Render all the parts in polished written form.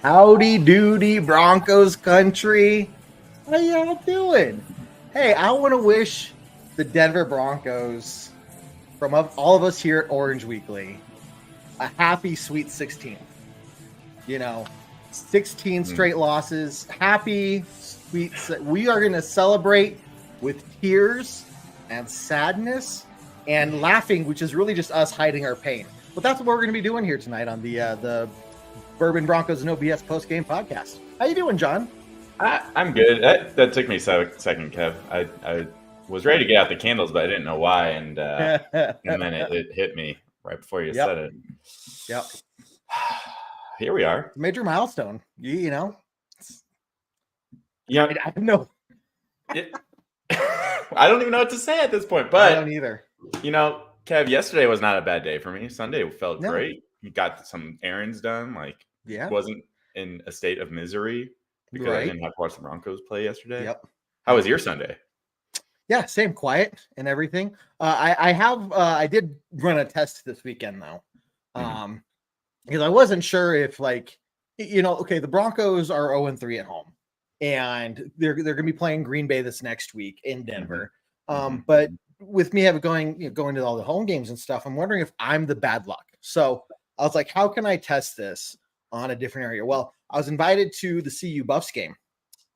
Howdy doody Broncos country. How y'all doing? Hey, I want to wish the Denver Broncos, from all of us here at Orange Weekly, a happy Sweet 16. 16 straight losses. Happy Sweet. We are going to celebrate with tears and sadness and laughing, which is really just us hiding our pain. But that's what we're going to be doing here tonight on the Bourbon Broncos and OBS Postgame Podcast. How you doing, John? I'm good. That took me a second, Kev. I was ready to get out the candles, but I didn't know why, and then it hit me right before you said it. Yep. Here we are. Major milestone. You know. Yeah. I know. I don't even know what to say at this point, but I don't either. Kev, yesterday was not a bad day for me. Sunday felt great. You got some errands done. Wasn't in a state of misery because I didn't have to watch the Broncos play yesterday. Yep. How was your Sunday? Yeah, same, quiet and everything. I did run a test this weekend though, because I wasn't sure if the Broncos are 0-3 at home, and they're going to be playing Green Bay this next week in Denver. But with me going to all the home games and stuff, I'm wondering if I'm the bad luck. So I was like, how can I test this on a different area? Well, I was invited to the CU Buffs game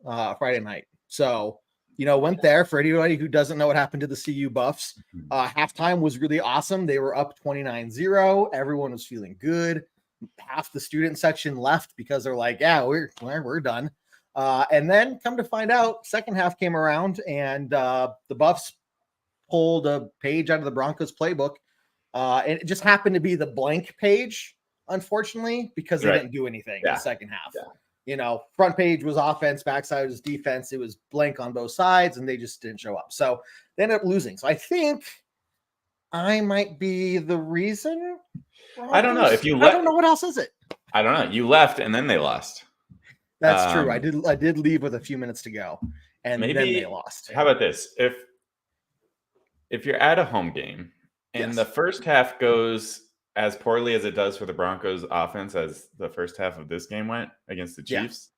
Friday night. So, went there. For anybody who doesn't know what happened to the CU Buffs, halftime was really awesome. They were up 29-0. Everyone was feeling good. Half the student section left because they're like, yeah, we're done. And then come to find out, second half came around and the Buffs pulled a page out of the Broncos playbook. And it just happened to be the blank page, unfortunately, because they didn't do anything in the second half. Yeah. Front page was offense, backside was defense. It was blank on both sides, and they just didn't show up. So they ended up losing. So I think I might be the reason. I don't know. I don't know what else is it. I don't know. You left, and then they lost. That's true. I did leave with a few minutes to go, and then they lost. How about this? If you're at a home game and the first half goes as poorly as it does for the Broncos offense as the first half of this game went against the Chiefs,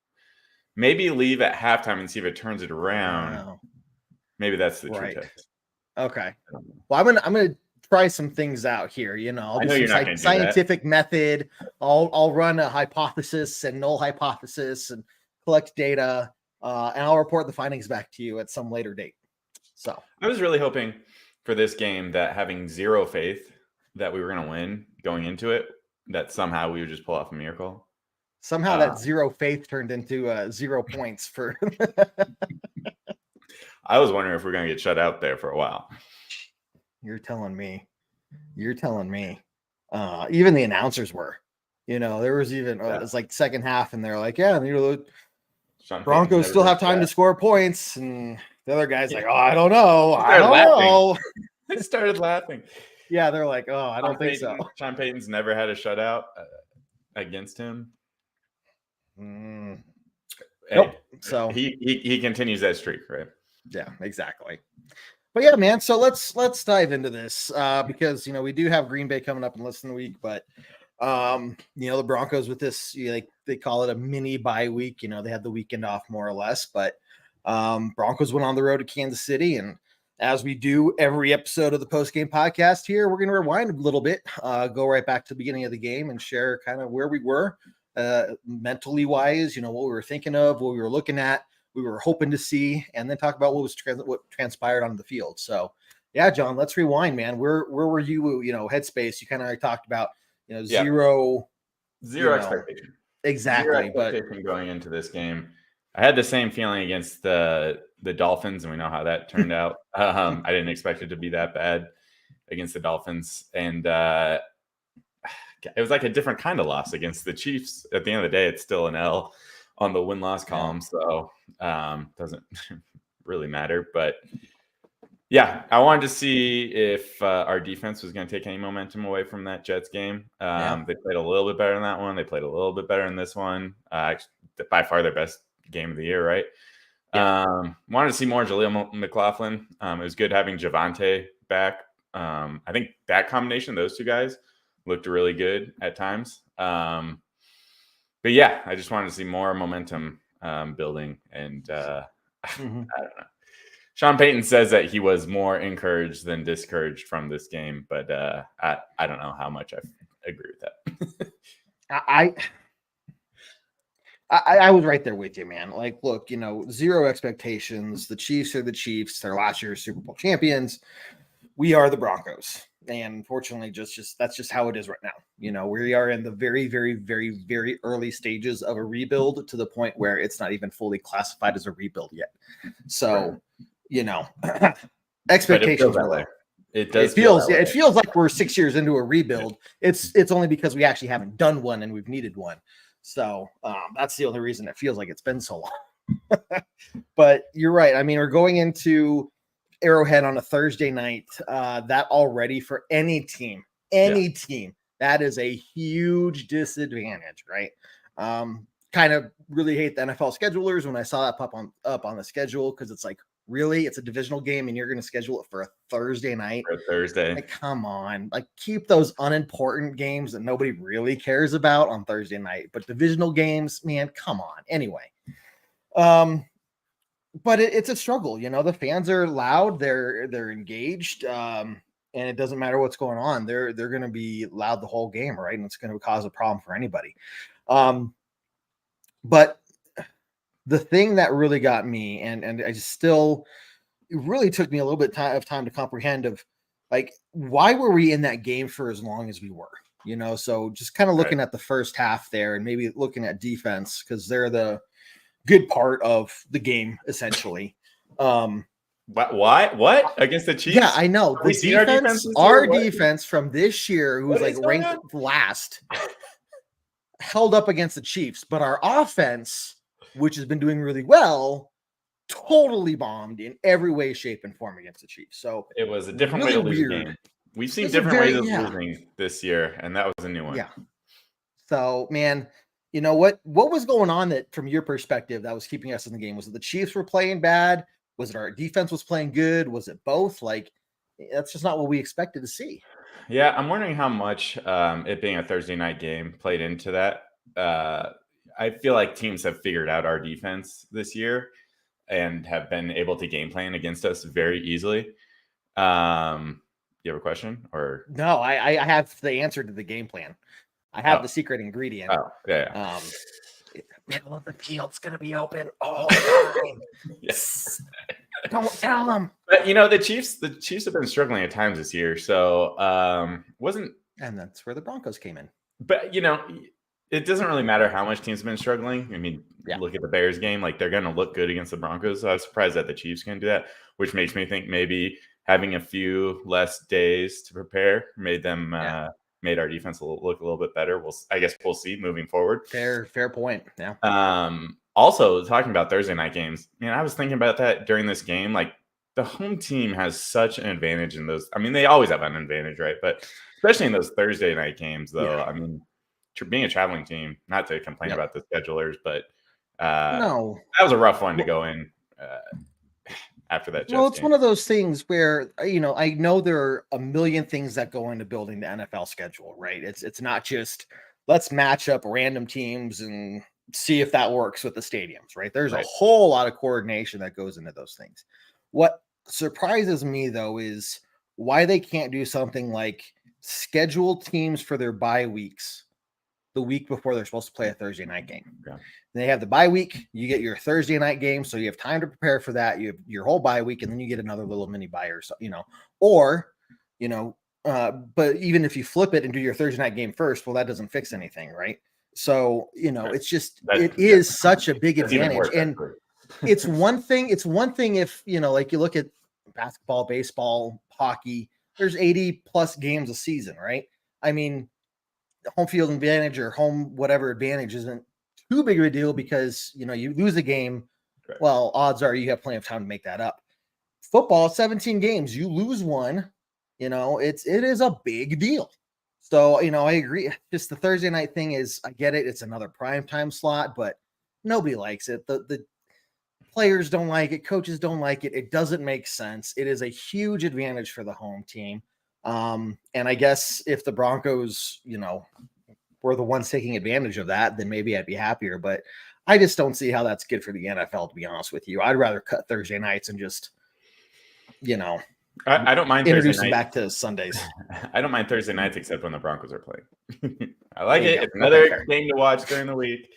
maybe leave at halftime and see if it turns it around. Wow. Maybe that's the true test. Okay. Well, I'm gonna try some things out here. I'll do some scientific method. I'll run a hypothesis and null hypothesis and collect data, and I'll report the findings back to you at some later date. So I was really hoping for this game that, having zero faith that we were going to win going into it, that somehow we would just pull off a miracle. Somehow that zero faith turned into 0 points for. I was wondering if we're going to get shut out there for a while. You're telling me. Even the announcers were. There was even it was like second half, and they're like, Broncos still have time to score points, and the other guy's like, I don't know. I started laughing. Yeah, they're like, I don't think so. Sean Payton's never had a shutout against him. Nope. So he continues that streak, right? Yeah, exactly. But yeah, man. So let's dive into this because we do have Green Bay coming up in less than a week, but the Broncos with this, they call it a mini bye week. They had the weekend off more or less, but Broncos went on the road to Kansas City, and as we do every episode of the Postgame Podcast here, we're going to rewind a little bit, go right back to the beginning of the game and share kind of where we were mentally wise, what we were thinking of, what we were looking at, we were hoping to see, and then talk about what transpired on the field. So yeah, John, let's rewind, man. Where were you, headspace? You kind of talked about, zero expectation. Exactly. But going into this game, I had the same feeling against the Dolphins, and we know how that turned out. I didn't expect it to be that bad against the Dolphins, and it was like a different kind of loss against the Chiefs. At the end of the day, it's still an L on the win-loss column, so doesn't really matter. But yeah, I wanted to see if our defense was going to take any momentum away from that Jets game. They played a little bit better in that one. They played a little bit better in this one. By far their best game of the year, right? Wanted to see more Jaleel McLaughlin. It was good having Javonte back. I think that combination, those two guys, looked really good at times. but yeah, I just wanted to see more momentum building, and I don't know. Sean Payton says that he was more encouraged than discouraged from this game, but I don't know how much I agree with that. I was right there with you, man. Like, look, zero expectations. The Chiefs are the Chiefs. They're last year's Super Bowl champions. We are the Broncos. And unfortunately, just that's just how it is right now. We are in the very, very, very, very early stages of a rebuild, to the point where it's not even fully classified as a rebuild yet. So, expectations are low. It does. It feels like we're 6 years into a rebuild. It's only because we actually haven't done one and we've needed one. So that's the only reason it feels like it's been so long. But you're right. I mean, we're going into Arrowhead on a Thursday night. That already, for any team, that is a huge disadvantage, right? Kind of really hate the NFL schedulers when I saw that pop up on the schedule, because it's like, really, it's a divisional game and you're going to schedule it for a Thursday night? For Thursday. Like, come on. Like, keep those unimportant games that nobody really cares about on Thursday night. But divisional games, man, come on. Anyway. But it's a struggle. The fans are loud. They're engaged. And it doesn't matter what's going on. They're going to be loud the whole game, right? And it's going to cause a problem for anybody. But the thing that really got me, and I just still, it really took me a little bit of time to comprehend, of like, why were we in that game for as long as we were? So just kind of looking at the first half there, and maybe looking at defense, because they're the good part of the game, essentially. What against the Chiefs? Yeah, I know. Our defense from this year, who's like ranked last, held up against the Chiefs, but our offense, which has been doing really well, totally bombed in every way, shape, and form against the Chiefs. So it was a different way to lose a game. We've seen different ways of losing this year, and that was a new one. Yeah. So, man, what was going on that, from your perspective, that was keeping us in the game? Was it the Chiefs were playing bad? Was it our defense was playing good? Was it both? Like, that's just not what we expected to see. Yeah, I'm wondering how much it being a Thursday night game played into that. I feel like teams have figured out our defense this year and have been able to game plan against us very easily. You have a question? Or no? I have the answer to the game plan. I have the secret ingredient. Oh, yeah. Middle of the field's gonna be open all the time. Yes. Don't tell them. But the Chiefs have been struggling at times this year. So and that's where the Broncos came in. But it doesn't really matter how much teams have been struggling. I mean, look at the Bears game. Like, they're going to look good against the Broncos. So I was surprised that the Chiefs can do that, which makes me think maybe having a few less days to prepare made our defense look a little bit better. I guess we'll see moving forward. Fair point. Yeah. Also, talking about Thursday night games, man, I was thinking about that during this game. Like, the home team has such an advantage in those. I mean, they always have an advantage, right? But especially in those Thursday night games, though. Yeah. I mean, being a traveling team, not to complain about the schedulers, but no, that was a rough one to go in after that. Well, it's one of those things where, I know there are a million things that go into building the NFL schedule, right? It's not just let's match up random teams and see if that works with the stadiums, right? There's a whole lot of coordination that goes into those things. What surprises me, though, is why they can't do something like schedule teams for their bye weeks the week before they're supposed to play a Thursday night game. Yeah. They have the bye week, you get your Thursday night game, so you have time to prepare for that. You have your whole bye week, and then you get another little mini bye, or so, but even if you flip it and do your Thursday night game first, well, that doesn't fix anything, right? So, it's just, it is such a big advantage. And it's one thing if, like you look at basketball, baseball, hockey, there's 80 plus games a season, right? I mean, home field advantage or home whatever advantage isn't too big of a deal, because you lose a game, well, odds are you have plenty of time to make that up. Football, 17 games, you lose one, it is a big deal. So I agree, just the Thursday night thing is, I get it, it's another prime time slot, but nobody likes it. The players don't like it, coaches don't like it, it doesn't make sense. It is a huge advantage for the home team. And I guess if the Broncos, were the ones taking advantage of that, then maybe I'd be happier. But I just don't see how that's good for the NFL, to be honest with you. I'd rather cut Thursday nights and just, I don't mind introduce Thursday them night. back to Sundays. I don't mind Thursday nights except when the Broncos are playing. I like it. Go. It's another fair. game to watch during the week.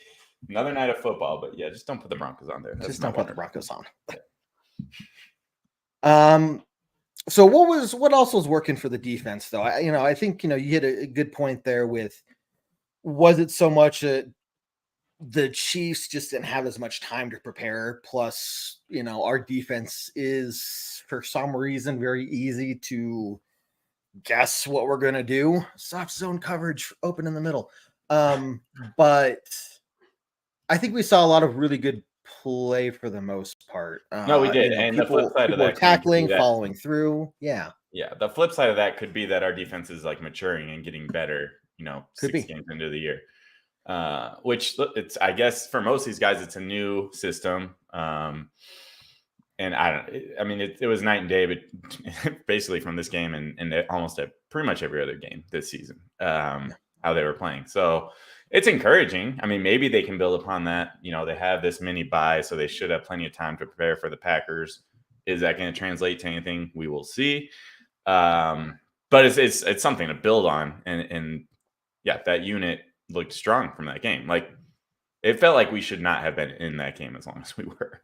Another night of football, but yeah, just don't put the Broncos on there. Just don't put the Broncos on. So what else was working for the defense though? I think you hit a good point there with, was it so much the Chiefs just didn't have as much time to prepare, plus our defense is for some reason very easy to guess what we're going to do. Soft zone coverage open in the middle. But I think we saw a lot of really good play for the most part. No, we did. And the flip side of that, tackling, following through. Yeah. Yeah. The flip side of that could be that our defense is like maturing and getting better, 6 games into the year. Which it's, I guess for most of these guys, it's a new system. And it was night and day, but basically from this game and almost pretty much every other game this season, how they were playing. So it's encouraging. I mean, maybe they can build upon that. They have this mini bye, so they should have plenty of time to prepare for the Packers. Is that going to translate to anything? We will see. But it's something to build on. And yeah, that unit looked strong from that game. Like, it felt like we should not have been in that game as long as we were.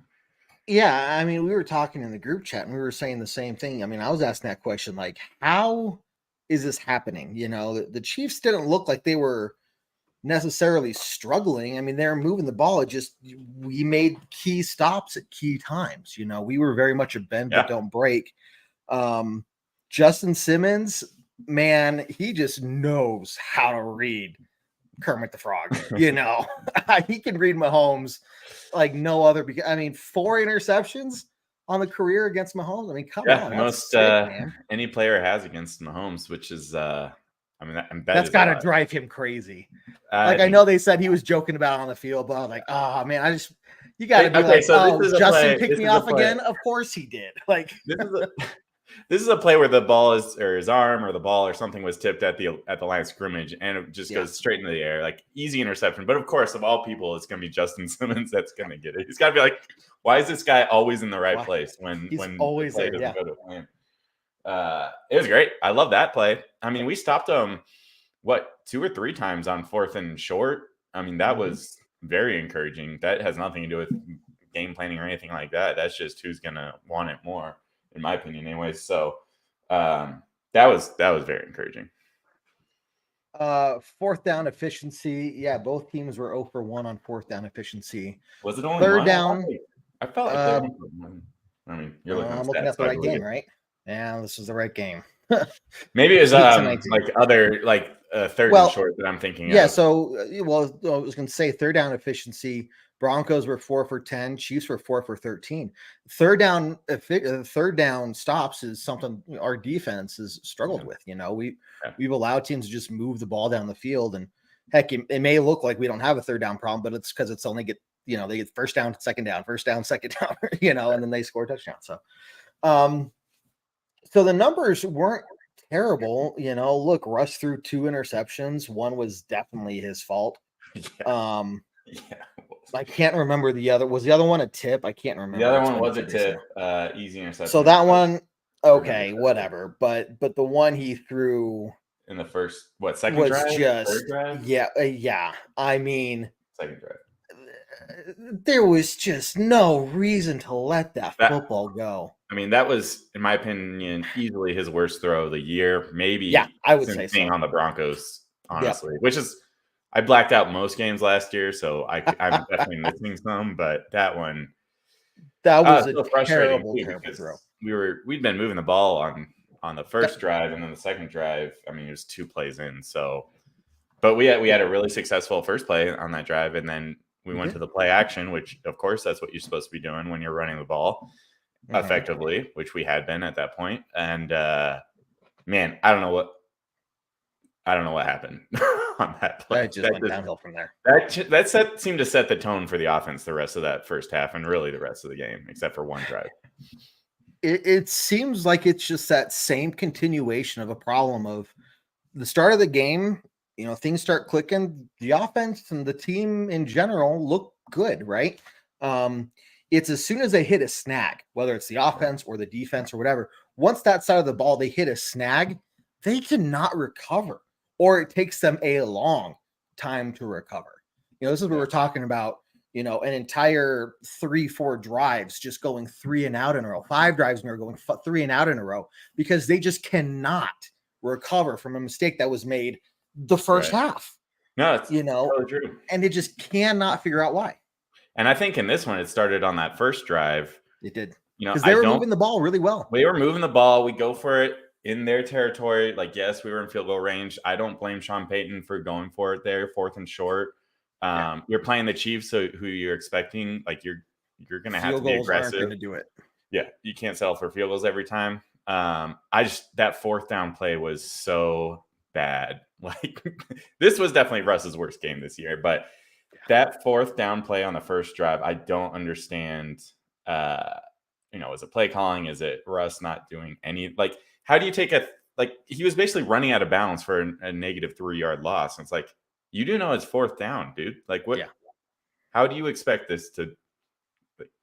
Yeah, I mean, we were talking in the group chat and we were saying the same thing. I mean, I was asking that question, like, how is this happening? The Chiefs didn't look like they were necessarily struggling. I mean, they're moving the ball. It just, we made key stops at key times. We were very much a bend but don't break. Justin Simmons, man, he just knows how to read Kermit the Frog. He can read Mahomes like no other. I mean, 4 interceptions on the career against Mahomes. I mean, come on, most sick, man. Any player has against Mahomes, which is that's got to drive him crazy. I know they said he was joking about it on the field, but I'm like, oh man, you got to be like, Justin picked me off again. Of course he did. Like, this is a play where the ball his arm or the ball or something was tipped at the line of scrimmage, and it just goes straight into the air, like easy interception. But of course, of all people, it's going to be Justin Simmons that's going to get it. He's got to be like, why is this guy always in the right place when always the play there? doesn't go to plan? It was great. I love that play. I mean, we stopped them 2 or 3 times on 4th and short. I mean, that was very encouraging. That has nothing to do with game planning or anything like that. That's just who's going to want it more, in my opinion, anyways. So that was very encouraging. 4th down efficiency. Yeah, both teams were 0 for 1 on 4th down efficiency. Was it only 3rd down? I felt like I mean, you're looking I'm looking at the right game, right? Yeah, this was the right game. Maybe it was like other 3rd and short that I'm thinking of. Yeah, so I was going to say 3rd down efficiency. Broncos were 4 for 10. Chiefs were 4 for 13. 3rd down stops is something our defense has struggled with. We've allowed teams to just move the ball down the field, and heck, it may look like we don't have a 3rd down problem, but it's because it's only they get first down, second down, second down, and then they score a touchdown. So the numbers weren't terrible. Look, Russ threw 2 interceptions. One was definitely his fault. I can't remember the other. Was the other one a tip? I can't remember. The other one was a tip. Easy interception. So that one, okay, whatever. But the one he threw in the first second drive? Just, third drive? Yeah. I mean, second drive. There was just no reason to let that football go. I mean, that was, in my opinion, easily his worst throw of the year. Maybe, I would say being on the Broncos, honestly, which is, I blacked out most games last year, so I'm definitely missing some. But that one, that was a so frustrating terrible throw. We'd been moving the ball on the first drive, and then the second drive. I mean, it was 2 plays in. So, but we had a really successful first play on that drive, and then we went to the play action, which of course that's what you're supposed to be doing when you're running the ball effectively, which we had been at that point. And man, I don't know what happened on that play. That just went downhill from there. That seemed to set the tone for the offense the rest of that first half, and really the rest of the game, except for one drive. It seems like it's just that same continuation of a problem of the start of the game. things start clicking. The offense and the team in general look good, right? It's as soon as they hit a snag, whether it's the offense or the defense or whatever, once that side of the ball, they hit a snag, they cannot recover, or it takes them a long time to recover. This is what we're talking about, an entire 3-4 drives just going 3 and out in a row, 5 drives in a row going 3 and out in a row, because they just cannot recover from a mistake that was made the first half. No, it's totally true. And they just cannot figure out why. And I think in this one, it started on that first drive. It did. Because they were moving the ball really well. We were moving the ball. We go for it in their territory. Like, yes, we were in field goal range. I don't blame Sean Payton for going for it there, 4th and short. You're playing the Chiefs, so who you're expecting, like you're going to have to be aggressive. Going to do it. Yeah, you can't settle for field goals every time. That 4th down play was so bad. Like, this was definitely Russ's worst game this year. But that 4th down play on the first drive, I don't understand. Is it play calling? Is it Russ not doing any? Like, how do you take he was basically running out of bounds for a negative 3-yard loss. And it's like, you do know it's 4th down, dude. Like, what? Yeah. How do you expect this to?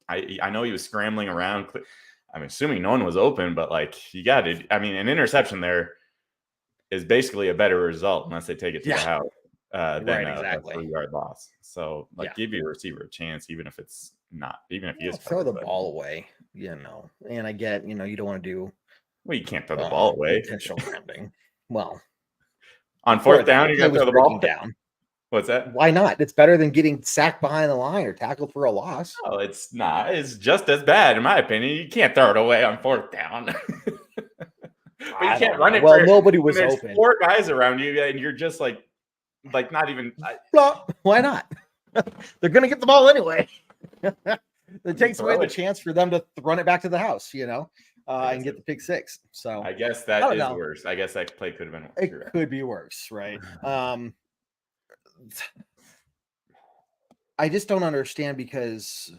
I know he was scrambling around. I'm assuming no one was open, but you got it. I mean, an interception there is basically a better result unless they take it to the house than a 3-yard loss. So, give your receiver a chance, even if it's not, even if he is throw the ball away, And I get, you don't want to do. Well, you can't throw the ball away. Potential grounding. Well, on 4th down, you're going to throw the ball down. What's that? Why not? It's better than getting sacked behind the line or tackled for a loss. Oh, it's not. It's just as bad, in my opinion. You can't throw it away on 4th down. But you can't run it. Well, nobody was open. 4 guys around you, and you're just like not even. Why not? They're going to get the ball anyway. It takes away the chance for them to run it back to the house, and get the pick 6. So I guess that is worse. I guess that play could have been worse. It could be worse, right? I just don't understand, because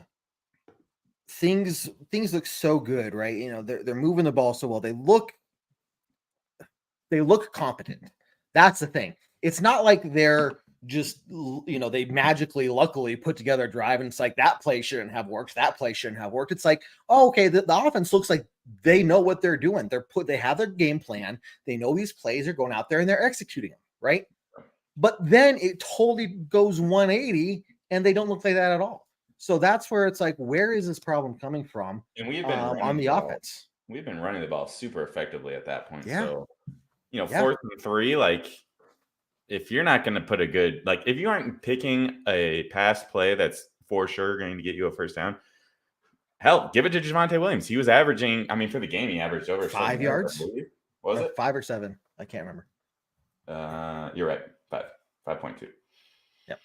things look so good, right? They're moving the ball so well. They look competent. That's the thing. It's not like they're just, they magically, luckily put together a drive and it's like, that play shouldn't have worked. That play shouldn't have worked. It's like, oh, okay, the offense looks like they know what they're doing. They have their game plan. They know these plays are going out there and they're executing them, right? But then it totally goes 180 and they don't look like that at all. So that's where it's like, where is this problem coming from? And we've been on the offense. We've been running the ball super effectively at that point. Yeah. So, 4th and 3, if you're not going to put if you aren't picking a pass play that's for sure going to get you a first down, hell, give it to Javonte Williams. He was averaging, for the game, he averaged over 5 yards. Was it 5 or 7? I can't remember. You're right. 5.2. Yep.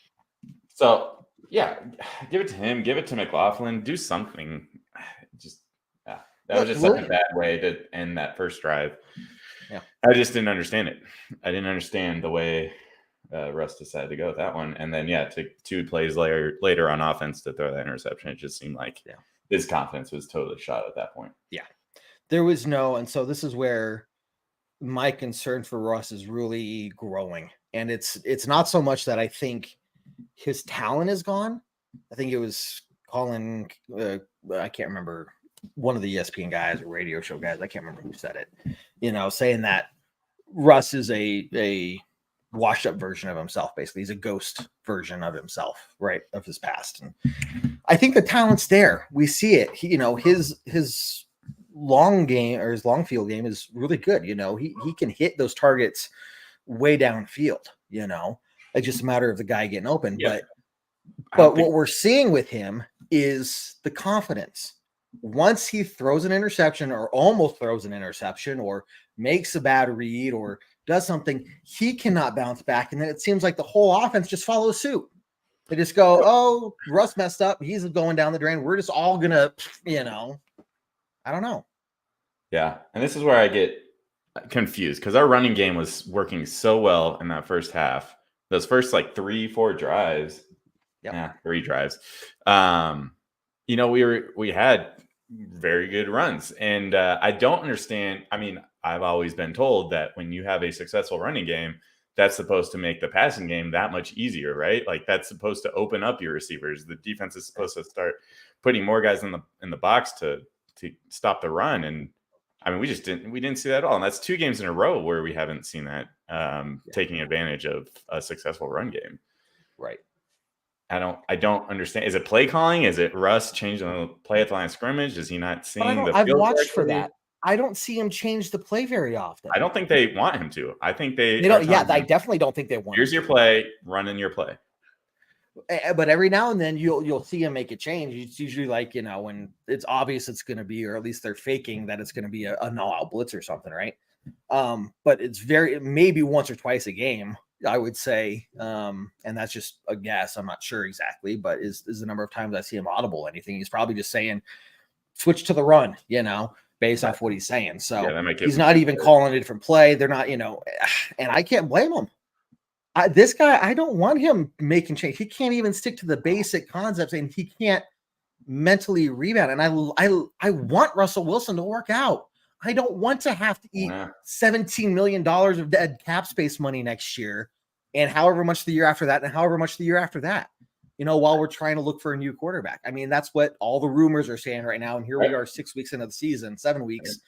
So, give it to him. Give it to McLaughlin. Do something. That was just such a bad way to end that first drive. Yeah. I just didn't understand it. I didn't understand the way Russ decided to go with that one. And then, to 2 plays later on offense to throw that interception, it just seemed like his confidence was totally shot at that point. Yeah. There was and so this is where my concern for Russ is really growing. And it's not so much that I think his talent is gone. I think it was Colin, I can't remember, one of the ESPN guys or radio show guys, I can't remember who said it, saying that Russ is a washed up version of himself. Basically, he's a ghost version of himself, right, of his past. And I think the talent's there. We see it. His long game, or his long field game, is really good. He can hit those targets way downfield. It's just a matter of the guy getting open. Yeah. But what we're seeing with him is the confidence. Once he throws an interception or almost throws an interception or makes a bad read or does something, he cannot bounce back. And then it seems like the whole offense just follows suit. They just go, oh, Russ messed up. He's going down the drain. We're just all going to, I don't know. Yeah. And this is where I get confused, because our running game was working so well in that first half. Those first 3-4 drives. Yeah, 3 drives. We had very good runs. And I don't understand. I've always been told that when you have a successful running game, that's supposed to make the passing game that much easier, right? Like that's supposed to open up your receivers. The defense is supposed to start putting more guys in the box to stop the run. And I mean, we didn't see that at all. And that's 2 games in a row where we haven't seen that taking advantage of a successful run game. Right. I don't understand. Is it play calling? Is it Russ changing the play at the line of scrimmage? Is he not seeing the I've field watched for correctly? that. I don't see him change the play very often. I don't think they want him to. I think they don't. Yeah, I definitely don't think they want. Here's your play, run in your play. But every now and then you'll see him make a change. It's usually like, when it's obvious it's going to be, or at least they're faking that it's going to be a no-out blitz or something, right? But it's maybe once or twice a game, I would say. And that's just a guess. I'm not sure exactly, but is the number of times I see him audible anything. He's probably just saying, switch to the run, based off what he's saying. So he's not even calling a different play. They're not, and I can't blame him. This guy, I don't want him making change. He can't even stick to the basic concepts, and he can't mentally rebound. And I want Russell Wilson to work out. I don't want to have to eat $17 million of dead cap space money next year, and however much the year after that, and however much the year after that. While we're trying to look for a new quarterback. I mean, that's what all the rumors are saying right now. And here we are 6 weeks into the season, 7 weeks,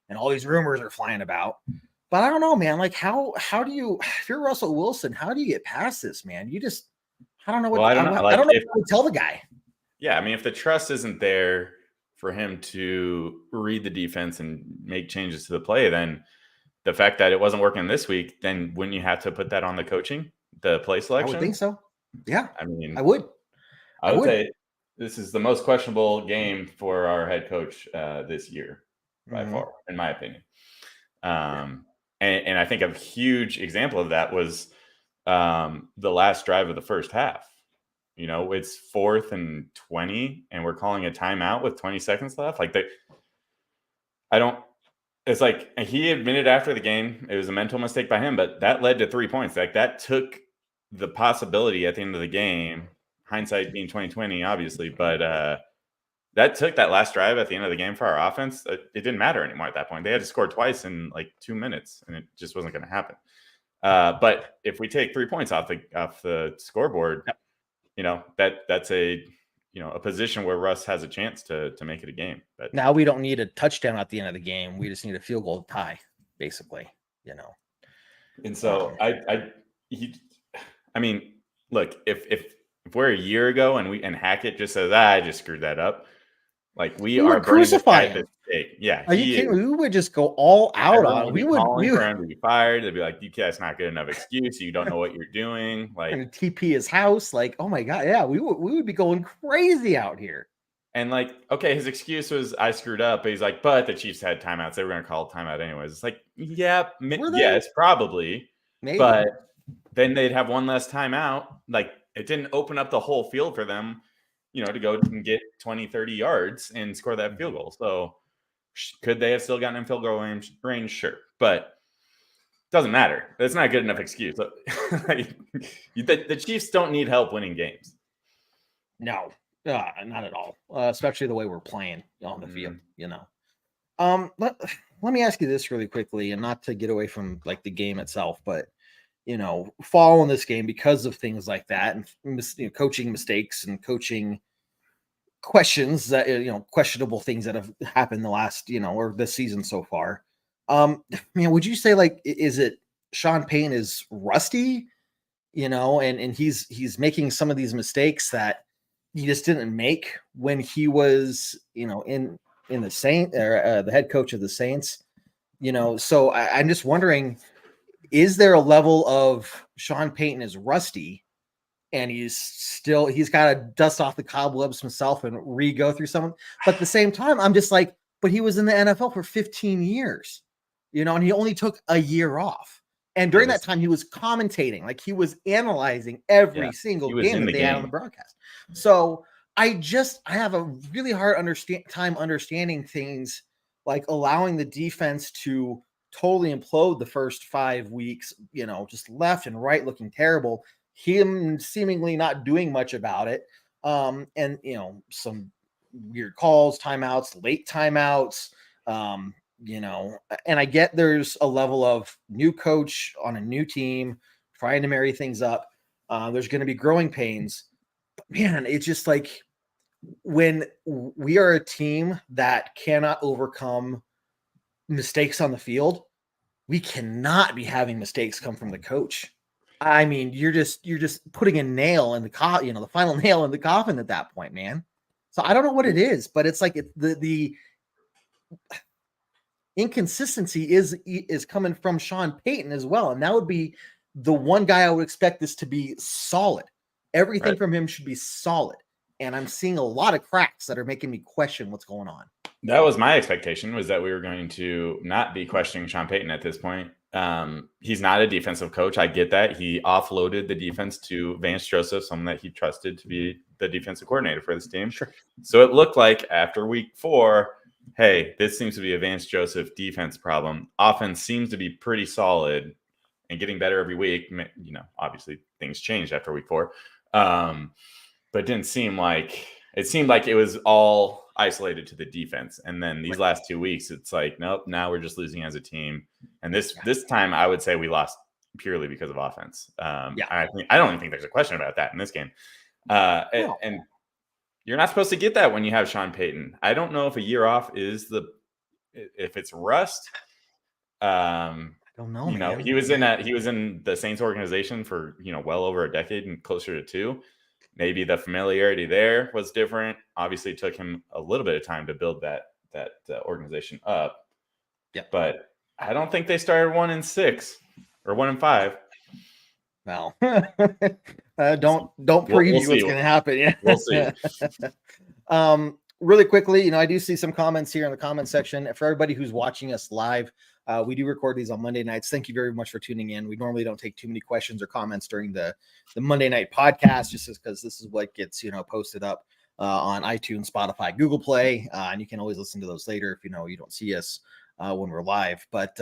and all these rumors are flying about. But I don't know, man. Like, how do you, if you're Russell Wilson, how do you get past this, man? I don't know what, I don't know what to tell the guy. Yeah. I mean, if the trust isn't there for him to read the defense and make changes to the play, then the fact that it wasn't working this week, then wouldn't you have to put that on the coaching, the play selection? I would think so. Yeah. I mean, I would say this is the most questionable game for our head coach this year by far, in my opinion. And I think a huge example of that was the last drive of the first half. It's 4th and 20, and we're calling a timeout with 20 seconds left. Like it's like he admitted after the game, it was a mental mistake by him, but that led to 3 points. Like that took the possibility at the end of the game, hindsight being 2020, obviously, but that took that last drive at the end of the game for our offense. It didn't matter anymore at that point. They had to score twice in like 2 minutes, and it just wasn't going to happen. But if we take 3 points off the scoreboard, that's a position where Russ has a chance to make it a game. But now we don't need a touchdown at the end of the game. We just need a field goal tie, basically. And so I mean, look, if we're a year ago and Hackett just says, I just screwed that up. Like we are crucifying him. Yeah. Are you kidding? We would just go all out on it. We would be fired. They'd be like, that's not good enough excuse. You don't know what you're doing. Like and TP his house. Like, oh my God. Yeah. We would be going crazy out here. And like, okay, his excuse was I screwed up. But he's like, but the Chiefs had timeouts. They were going to call timeout anyways. It's like, yes, probably. Maybe. But then they'd have one less timeout. Like it didn't open up the whole field for them, to go and get 20, 30 yards and score that field goal. So could they have still gotten in field goal range? Sure. But it doesn't matter. That's not a good enough excuse. The Chiefs don't need help winning games. No, not at all. Especially the way we're playing on the field, Let me ask you this really quickly, and not to get away from like the game itself, but following this game because of things like that and coaching mistakes and coaching questions that questionable things that have happened the last or this season so far. Would you say like is it Sean Payton is rusty, and he's making some of these mistakes that he just didn't make when he was in the Saints or the head coach of the Saints, so I'm just wondering, is there a level of Sean Payton is rusty and he's got to dust off the cobwebs himself and re-go through someone? But at the same time, I'm just like, but he was in the NFL for 15 years, and he only took a year off. And during that time, he was commentating, like he was analyzing every single game that they had on the broadcast. So I have a really hard time understanding things like allowing the defense to totally implode the first 5 weeks, just left and right looking terrible, him seemingly not doing much about it. And some weird calls, timeouts, late timeouts, and I get there's a level of new coach on a new team trying to marry things up. There's going to be growing pains. But man, it's just like when we are a team that cannot overcome mistakes on the field, we cannot be having mistakes come from the coach. I mean, you're just putting a nail in the the final nail in the coffin at that point, man. So I don't know what it is, but it's like the inconsistency is coming from Sean Payton as well, and that would be the one guy I would expect this to be solid. Everything from him should be solid, and I'm seeing a lot of cracks that are making me question what's going on. That was my expectation, was that we were going to not be questioning Sean Payton at this point. He's not a defensive coach. I get that. He offloaded the defense to Vance Joseph, someone that he trusted to be the defensive coordinator for this team. Sure. So it looked like after week 4, hey, this seems to be a Vance Joseph defense problem. Offense seems to be pretty solid and getting better every week. Obviously things changed after week 4. But it didn't seem like it seemed like it was all isolated to the defense. And then these last 2 weeks, it's like, nope, now we're just losing as a team. And this time I would say we lost purely because of offense. I don't even think there's a question about that in this game. And you're not supposed to get that when you have Sean Payton. I don't know if a year off is if it's rust. I don't know. Man. He was in the Saints organization for, well over a decade and closer to 2. Maybe the familiarity there was different. Obviously, it took him a little bit of time to build that organization up. Yeah, but I don't think they started 1-6 or 1-5. Well, don't preview what's going to happen. Yeah, we'll see. Really quickly, I do see some comments here in the comment section. For everybody who's watching us live, we do record these on Monday nights. Thank you very much for tuning in. We normally don't take too many questions or comments during the Monday night podcast, just because this is what gets posted up on iTunes, Spotify, Google Play, and you can always listen to those later if you don't see us when we're live. But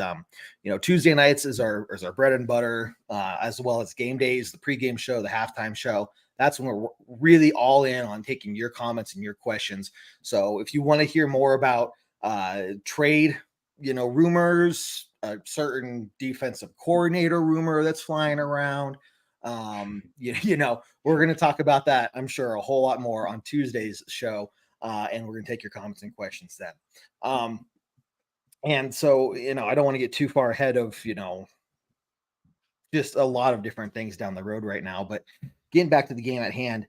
Tuesday nights is our bread and butter, as well as game days, the pregame show, the halftime show. That's when we're really all in on taking your comments and your questions. So if you want to hear more about trade, rumors, a certain defensive coordinator rumor that's flying around, we're going to talk about that, I'm sure, a whole lot more on Tuesday's show. And we're going to take your comments and questions then. And so, I don't want to get too far ahead of, just a lot of different things down the road right now, but getting back to the game at hand,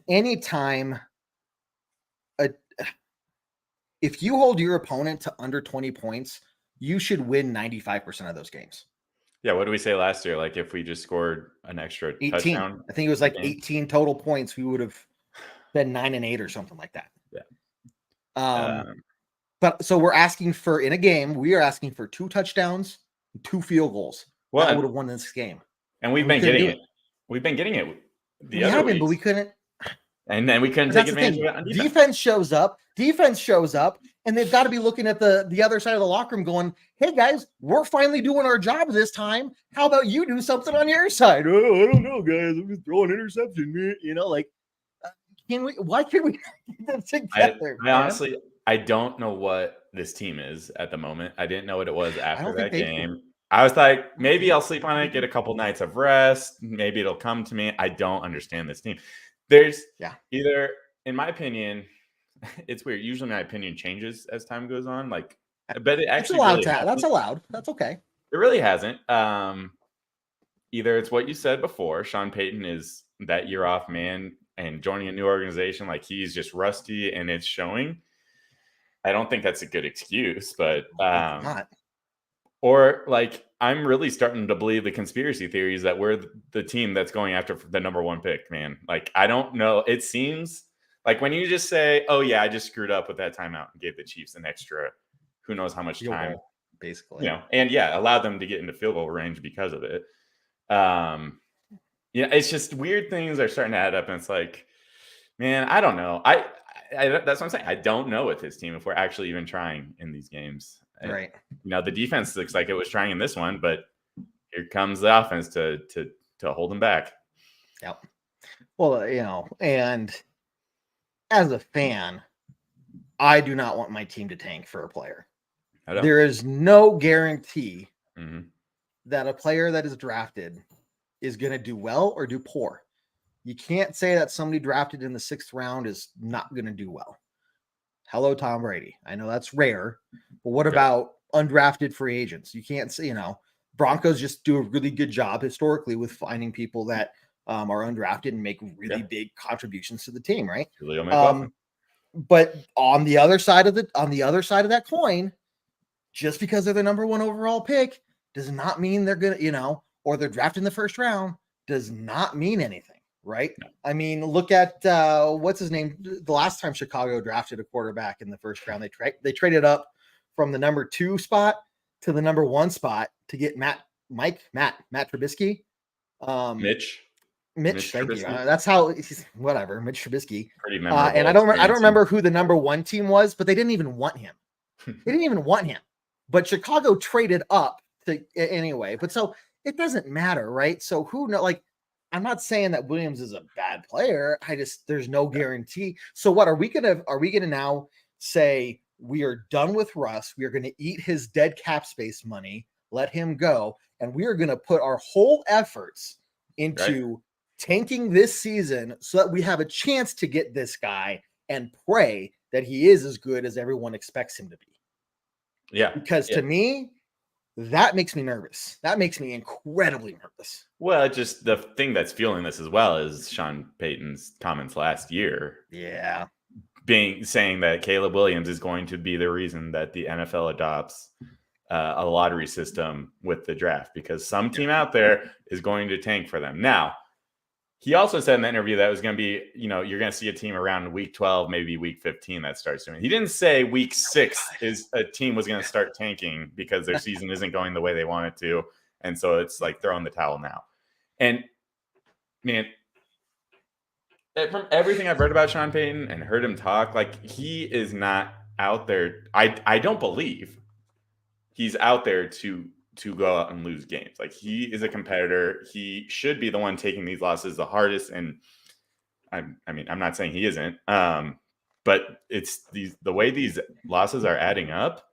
anytime if you hold your opponent to under 20 points, you should win 95% of those games. Yeah. What did we say last year? Like if we just scored an extra 18, touchdown, I think it was like 18 total points, we would have been 9-8 or something like that. Yeah. But so we're asking for, in a game, we are asking for 2 touchdowns, 2 field goals. Well, I would have won this game. And we've been getting it. We've been getting it the other weeks. But we couldn't. And then we couldn't take advantage of it on defense. Defense shows up, and they've got to be looking at the other side of the locker room going, hey, guys, we're finally doing our job this time. How about you do something on your side? Oh, I don't know, guys. I'm just throwing interception, man. Why can't we get them together? I honestly, I don't know what this team is at the moment. I didn't know what it was after that game. I was like, maybe I'll sleep on it, get a couple nights of rest. Maybe it'll come to me. I don't understand this team. There's either, in my opinion, it's weird. Usually my opinion changes as time goes on. But it actually that's allowed. That's okay. It really hasn't. Either it's what you said before. Sean Payton is that year off man and joining a new organization. Like he's just rusty and it's showing. I don't think that's a good excuse, but not. Or I'm really starting to believe the conspiracy theories that we're the team that's going after the number 1 pick, man. I don't know. It seems like when you just say, oh yeah, I just screwed up with that timeout and gave the Chiefs an extra, who knows how much time, basically, and allowed them to get into field goal range because of it. It's just weird things are starting to add up. And it's like, man, I don't know. I that's what I'm saying. I don't know with his team if we're actually even trying in these games. Right. The defense looks like it was trying in this one, but here comes the offense to hold them back. Yep. Well, and as a fan, I do not want my team to tank for a player. There is no guarantee that a player that is drafted is going to do well or do poor. You can't say that somebody drafted in the 6th round is not going to do well. Hello, Tom Brady. I know that's rare, but what about undrafted free agents? You can't say, Broncos just do a really good job historically with finding people that are undrafted and make really big contributions to the team, right? But on the other side of that coin, just because they're the number 1 overall pick does not mean they're gonna, or they're drafted in the 1st round does not mean anything, right? No. I mean, look at what's his name? The last time Chicago drafted a quarterback in the 1st round, they traded up from the number 2 spot to the number 1 spot to get Matt Trubisky. Mitch, thank you. That's how whatever. Mitch Trubisky. Pretty memorable. And I don't remember who the number 1 team was, but they didn't even want him. But Chicago traded up to anyway. But so it doesn't matter, right? So who know? Like, I'm not saying that Williams is a bad player. There's no guarantee. So what are we gonna now say? We are done with Russ. We are going to eat his dead cap space money, let him go, and we are going to put our whole efforts into tanking this season so that we have a chance to get this guy and pray that he is as good as everyone expects him to be. Yeah. Because to me, that makes me nervous. That makes me incredibly nervous. Well, just the thing that's fueling this as well is Sean Payton's comments last year. Yeah. Saying that Caleb Williams is going to be the reason that the NFL adopts a lottery system with the draft, because some team out there is going to tank for them. Now, he also said in the interview that it was going to be, you're going to see a team around week 12, maybe week 15 that starts doing it. He didn't say week 6 is a team was going to start tanking because their season isn't going the way they want it to. And so it's like throwing the towel now. And man, from everything I've read about Sean Payton and heard him talk, like, he is not out there. I don't believe he's out there to go out and lose games. Like, he is a competitor. He should be the one taking these losses the hardest. And I'm not saying he isn't, but it's the way these losses are adding up,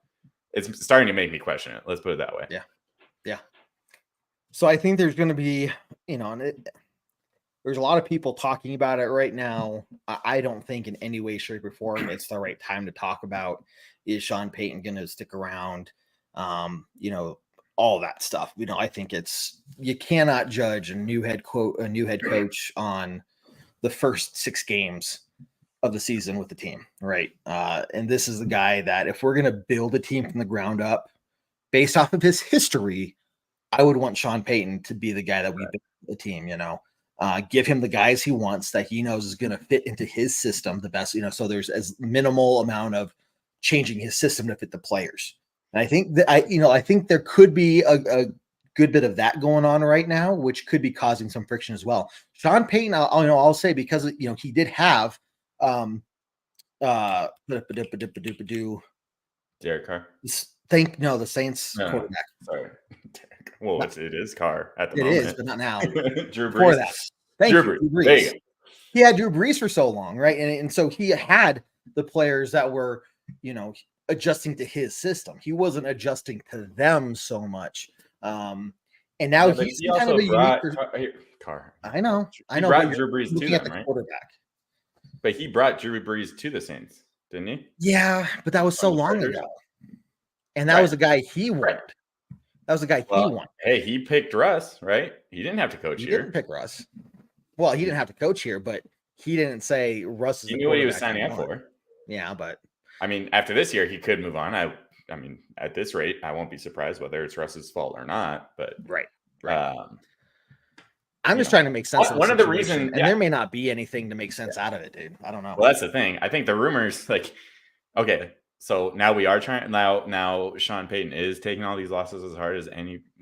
it's starting to make me question it. Let's put it that way. Yeah. So I think there's going to be, there's a lot of people talking about it right now. I don't think in any way, shape, or form it's the right time to talk about, is Sean Payton going to stick around? All that stuff. I think you cannot judge a new head coach on the first 6 games of the season with the team, right? And this is the guy that, if we're going to build a team from the ground up based off of his history, I would want Sean Payton to be the guy that we build the team, give him the guys he wants that he knows is going to fit into his system the best, so there's as minimal amount of changing his system to fit the players. And I think that I think there could be a good bit of that going on right now, which could be causing some friction as well. Sean Payton, I'll say, because he did have Derek Carr. The Saints quarterback. Sorry. Well, it is Carr at the moment. It is, but not now. Drew Brees. For that. Thank you, Drew Brees. There you go. He had Drew Brees for so long, right? And so he had the players that were, adjusting to his system. He wasn't adjusting to them so much. And now he's kind of a unique Carr. I know. He brought Drew Brees to them, right? Quarterback. But he brought Drew Brees to the Saints, didn't he? Yeah, but that was so long ago. And that was a guy he wanted. That was the guy he wanted. Hey, he picked Russ, right? He didn't have to coach here. He didn't pick Russ. Well, he didn't have to coach here, but he didn't say Russ is He knew what he was signing up for. Yeah, but after this year, he could move on. At this rate, I won't be surprised whether it's Russ's fault or not. But right. I'm just trying to make sense of one of the reasons, and there may not be anything to make sense out of it, dude. I don't know. Well, that's the thing. I think the rumors, so now we are trying. Now Sean Payton is taking all these losses as hard as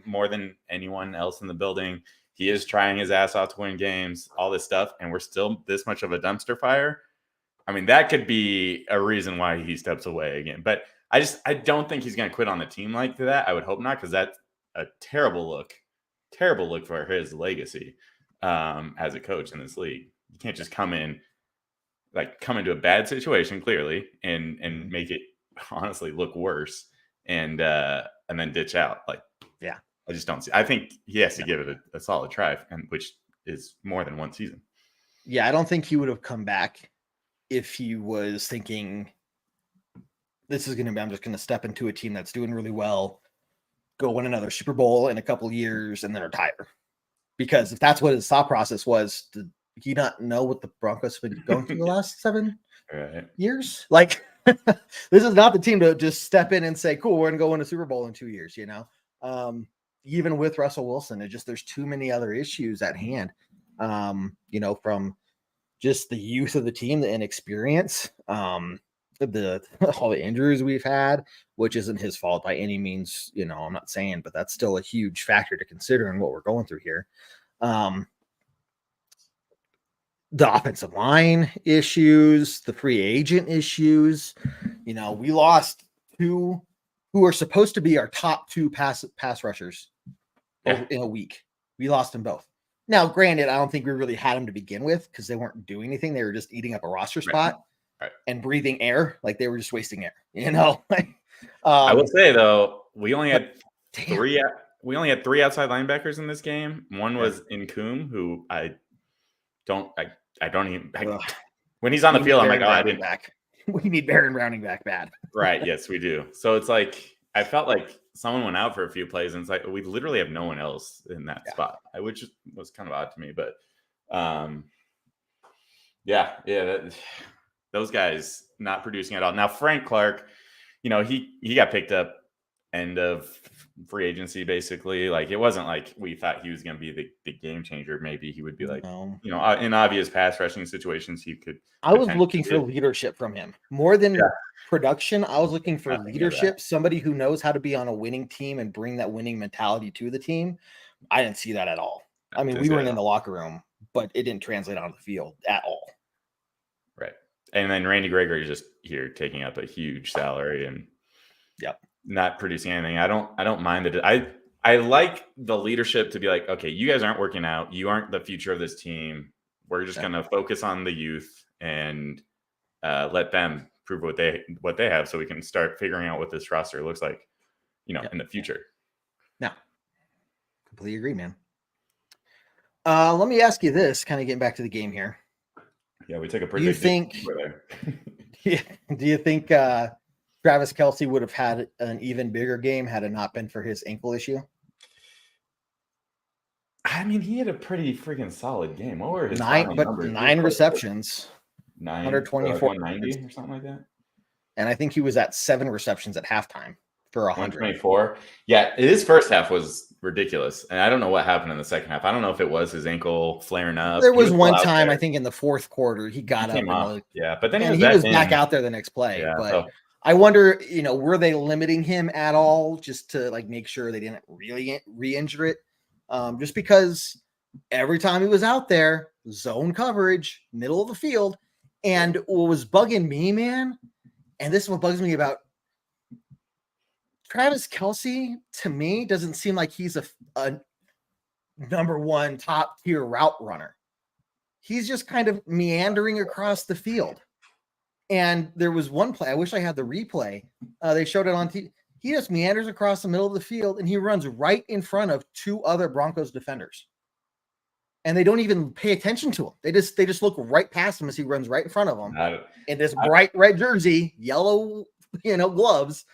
more than anyone else in the building. He is trying his ass off to win games, all this stuff, and we're still this much of a dumpster fire. That could be a reason why he steps away again. But I don't think he's going to quit on the team like that. I would hope not, because that's a terrible look for his legacy as a coach in this league. You can't just come into a bad situation clearly and make it honestly look worse and then ditch out. I just don't see. I think he has to give it a solid try, and which is more than one season. Yeah, I don't think he would have come back if he was thinking this is going to be, I'm just going to step into a team that's doing really well, go win another Super Bowl in a couple of years, and then retire. Because if that's what his thought process was, did he not know what the Broncos have been going through the last 7 years? Like, this is not the team to just step in and say, cool, we're going to go win a Super Bowl in 2 years, you know? Even with Russell Wilson, there's too many other issues at hand, you know, from just the youth of the team, the inexperience, all the injuries we've had, which isn't his fault by any means, you know, I'm not saying, but that's still a huge factor to consider in what we're going through here. The offensive line issues, the free agent issues, you know, we lost 2 who are supposed to be our top 2 pass rushers in a week. We lost them both. Now, granted, I don't think we really had them to begin with because they weren't doing anything. They were just eating up a roster spot and breathing air. Like they were just wasting air, you know? I will say though, we only had 3 outside linebackers in this game. One was Incoom, who I don't even when he's on the field, I'm like, I didn't back. We need Baron Browning back bad. Right. Yes, we do. So it's like, I felt like someone went out for a few plays and it's like, we literally have no one else in that spot, which was kind of odd to me, but those guys not producing at all. Now, Frank Clark, you know, he got picked up end of free agency, basically. Like, it wasn't like we thought he was going to be the game changer. Maybe he would be like, you know, in obvious pass rushing situations, he could. I was looking for leadership from him more than production. I was looking for leadership, somebody who knows how to be on a winning team and bring that winning mentality to the team. I didn't see that at all. I mean, we weren't in the locker room, but it didn't translate on the field at all. Right. And then Randy Gregory is just here taking up a huge salary and not producing anything. I don't mind it. I like the leadership to be like, okay, you guys aren't working out. You aren't the future of this team. We're just going to focus on the youth and let them prove what they have, so we can start figuring out what this roster looks like, you know, in the future. No, completely agree, man. Let me ask you this, kind of getting back to the game here. Yeah, we took a pretty. Do you think Travis Kelce would have had an even bigger game had it not been for his ankle issue? I mean, he had a pretty freaking solid game. What were his 9 receptions, 124, 190 or something like that. And I think he was at 7 receptions at halftime for 124. Yeah, his first half was ridiculous, and I don't know what happened in the second half. I don't know if it was his ankle flaring up. There was one time, I think, in the fourth quarter, he got up. But then he was back out there the next play. Yeah, but I wonder, you know, were they limiting him at all just to like make sure they didn't really re-injure it? Just because every time he was out there, zone coverage, middle of the field, and what was bugging me, man, and this is what bugs me about Travis Kelce, to me, doesn't seem like he's a number 1 top tier route runner. He's just kind of meandering across the field. And there was one play, I wish I had the replay. They showed it on TV. He just meanders across the middle of the field and he runs right in front of 2 other Broncos defenders. And they don't even pay attention to him. They just look right past him as he runs right in front of them. In this bright red jersey, yellow, you know, gloves,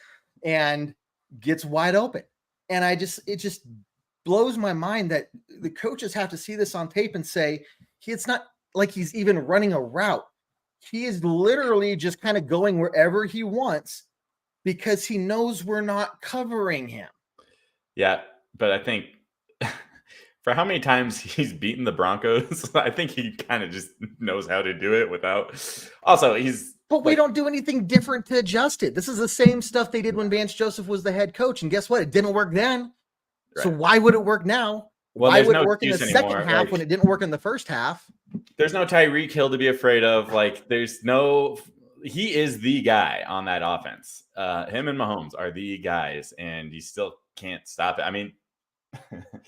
and gets wide open. And it just blows my mind that the coaches have to see this on tape and say, it's not like he's even running a route. He is literally just kind of going wherever he wants because he knows we're not covering him. Yeah, but I think for how many times he's beaten the Broncos, I think he kind of just knows how to do it without. Also, But we don't do anything different to adjust it. This is the same stuff they did when Vance Joseph was the head coach. And guess what? It didn't work then. Right. So why would it work now? Well, why would it work in the second half when it didn't work in the first half? There's no Tyreek Hill to be afraid of. Like, he is the guy on that offense. Him and Mahomes are the guys, and you still can't stop it. I mean,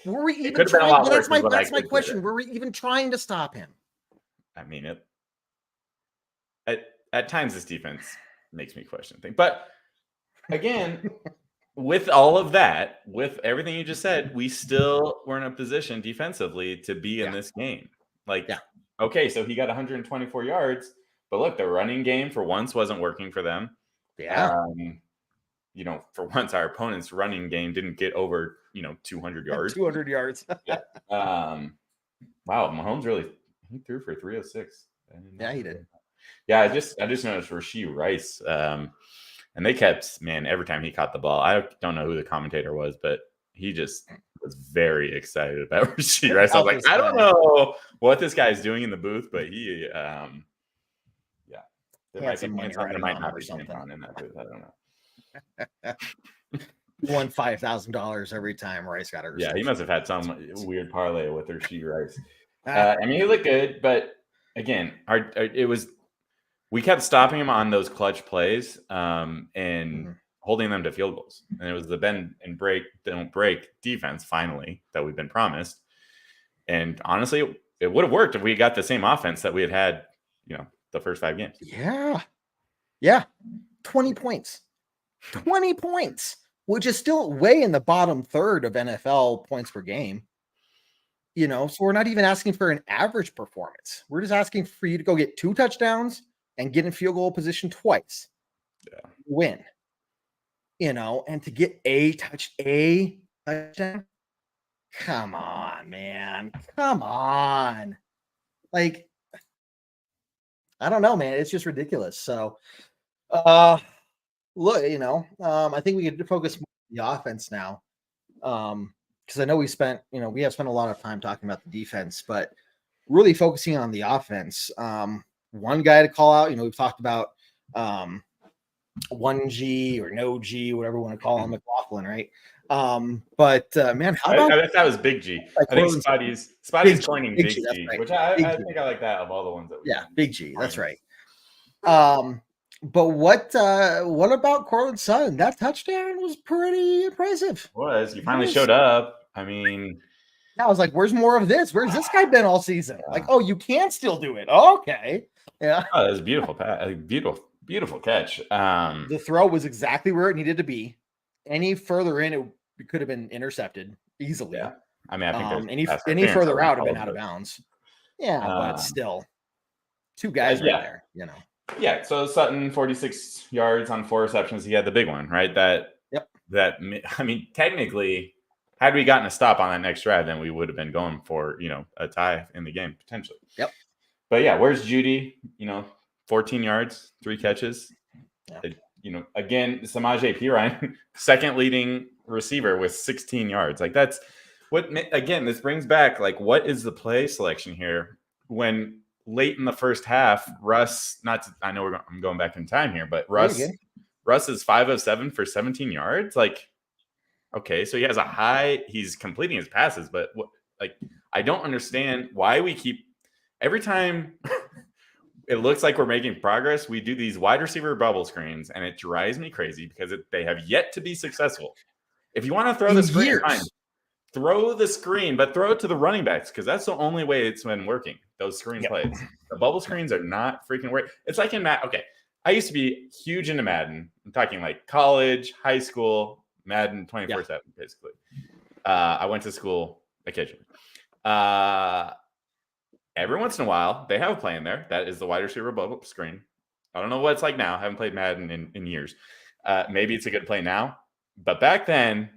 were we even trying? That's my question. Were we even trying to stop him? I mean, at times this defense makes me question things. But again, with all of that, with everything you just said, we still were in a position defensively to be in this game. Like, okay, so he got 124 yards, but look, the running game for once wasn't working for them. Yeah. For once, our opponent's running game didn't get over, 200 yards. 200 yards. Yeah. Wow, Mahomes he threw for 306. Yeah, he did. Yeah, I just noticed Rashee Rice. And they kept, every time he caught the ball, I don't know who the commentator was, but he just was very excited about Rashee Rice. I was like, I don't know what this guy's doing in the booth, but he, there might be points on, there might not be something on in that booth. I don't know. Won $5,000 every time Rice got a reception. Yeah, he must have had some weird parlay with Rashee Rice. He looked good, but again, we kept stopping him on those clutch plays and holding them to field goals. And it was the bend and break, don't break defense finally that we've been promised. And honestly, it would have worked if we got the same offense that we had the first 5 games. Yeah. Yeah. 20 points. 20 points, which is still way in the bottom third of NFL points per game. So we're not even asking for an average performance. We're just asking for you to go get 2 touchdowns and get in field goal position twice. Yeah. Win. And to get a touchdown. Come on, man. Come on. Like, I don't know, man. It's just ridiculous. So, look, I think we could focus more on the offense now. Because I know we have spent a lot of time talking about the defense, but really focusing on the offense. One guy to call out, we've talked about 1G or no G, whatever you want to call him, McLaughlin, right? But man, how about that was Big G? I think Spotty's coining Big G, right. Which I think I like that of all the ones that we Big G, that's right. But what about Cortland Sutton? That touchdown was pretty impressive. He finally showed up. I was like, where's more of this? Where's this guy been all season? Like, oh, you can still do it. Okay. Yeah. Oh, that was beautiful. Beautiful catch. The throw was exactly where it needed to be. Any further in, it could have been intercepted easily. Yeah. I think any further out would have been out of bounds. Yeah, but still, 2 guys right there, Yeah, so Sutton, 46 yards on 4 receptions. He had the big one, right? Technically, had we gotten a stop on that next drive, then we would have been going for, a tie in the game, potentially. Yep. But yeah, where's Judy? 14 yards, 3 catches. Yeah. Again, Samaje Perine, second leading receiver with 16 yards. Like, that's what, again, this brings back, like, what is the play selection here when late in the first half, Russ, I know I'm going back in time here, but Russ is 5 of 7 for 17 yards. Like, okay, so he has he's completing his passes, but I don't understand why we keep, every time it looks like we're making progress, we do these wide receiver bubble screens, and it drives me crazy because they have yet to be successful. If you want to throw the screen, fine. Throw the screen, but throw it to the running backs because that's the only way it's been working. Those screen plays. The bubble screens are not freaking working. It's like in Madden. Okay, I used to be huge into Madden. I'm talking like college, high school, Madden 24/7, basically. I went to school occasionally. Every once in a while, they have a play in there. That is the wide receiver bubble screen. I don't know what it's like now. I haven't played Madden in years. Maybe it's a good play now. But back then,